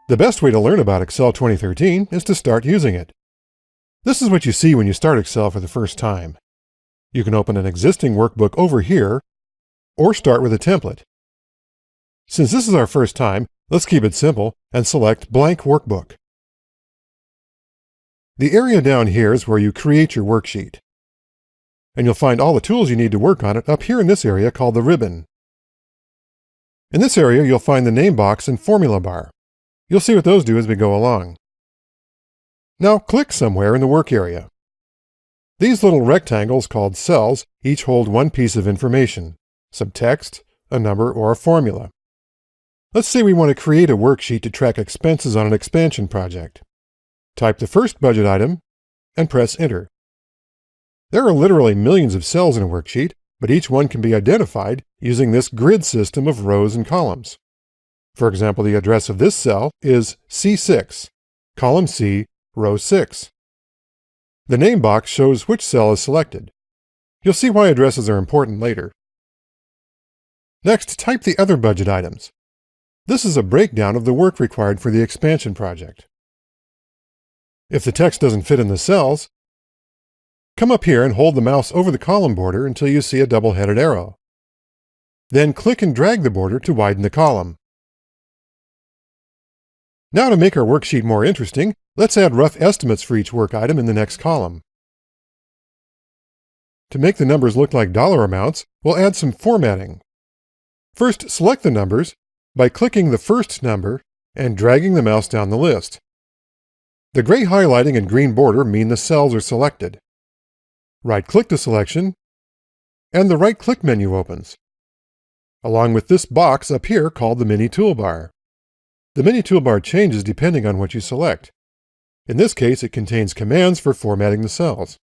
The best way to learn about Excel 2013 is to start using it. This is what you see when you start Excel for the first time. You can open an existing workbook over here, or start with a template. Since this is our first time, let's keep it simple and select Blank Workbook. The area down here is where you create your worksheet. And you'll find all the tools you need to work on it up here in this area called the ribbon. In this area, you'll find the name box and formula bar. You'll see what those do as we go along. Now click somewhere in the work area. These little rectangles called cells each hold one piece of information, some text, a number, or a formula. Let's say we want to create a worksheet to track expenses on an expansion project. Type the first budget item and press Enter. There are literally millions of cells in a worksheet, but each one can be identified using this grid system of rows and columns. For example, the address of this cell is C6, column C, row 6. The name box shows which cell is selected. You'll see why addresses are important later. Next, type the other budget items. This is a breakdown of the work required for the expansion project. If the text doesn't fit in the cells, come up here and hold the mouse over the column border until you see a double-headed arrow. Then click and drag the border to widen the column. Now to make our worksheet more interesting, let's add rough estimates for each work item in the next column. To make the numbers look like dollar amounts, we'll add some formatting. First, select the numbers by clicking the first number and dragging the mouse down the list. The gray highlighting and green border mean the cells are selected. Right-click the selection, and the right-click menu opens, along with this box up here called the Mini Toolbar. The Mini Toolbar changes depending on what you select. In this case, it contains commands for formatting the cells.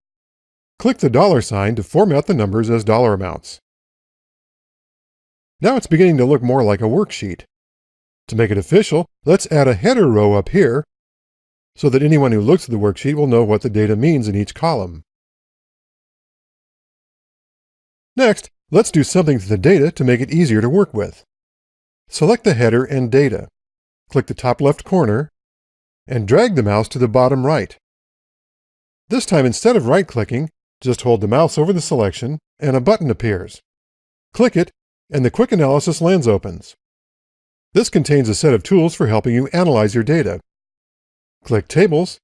Click the $sign to format the numbers as dollar amounts. Now it's beginning to look more like a worksheet. To make it official, let's add a header row up here so that anyone who looks at the worksheet will know what the data means in each column. Next, let's do something to the data to make it easier to work with. Select the header and data. Click the top left corner and drag the mouse to the bottom right. This time, instead of right-clicking, just hold the mouse over the selection and a button appears. Click it and the Quick Analysis lens opens. This contains a set of tools for helping you analyze your data. Click Tables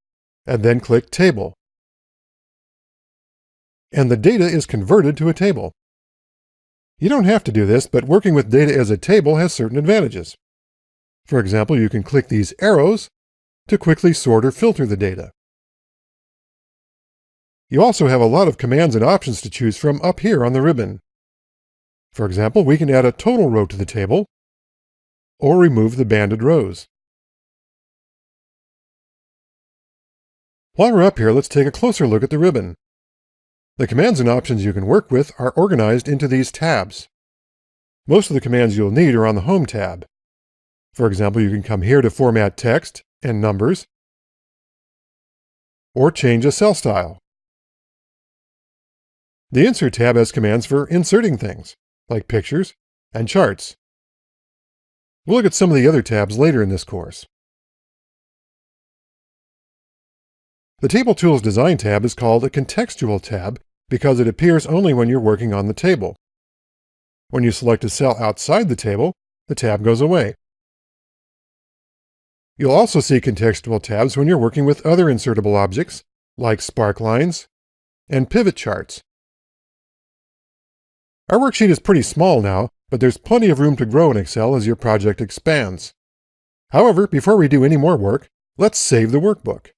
and then click Table. And the data is converted to a table. You don't have to do this, but working with data as a table has certain advantages. For example, you can click these arrows to quickly sort or filter the data. You also have a lot of commands and options to choose from up here on the ribbon. For example, we can add a total row to the table or remove the banded rows. While we're up here, let's take a closer look at the ribbon. The commands and options you can work with are organized into these tabs. Most of the commands you'll need are on the Home tab. For example, you can come here to format text and numbers, or change a cell style. The Insert tab has commands for inserting things, like pictures and charts. We'll look at some of the other tabs later in this course. The Table Tools Design tab is called a contextual tab because it appears only when you're working on the table. When you select a cell outside the table, the tab goes away. You'll also see contextual tabs when you're working with other insertable objects, like sparklines and pivot charts. Our worksheet is pretty small now, but there's plenty of room to grow in Excel as your project expands. However, before we do any more work, let's save the workbook.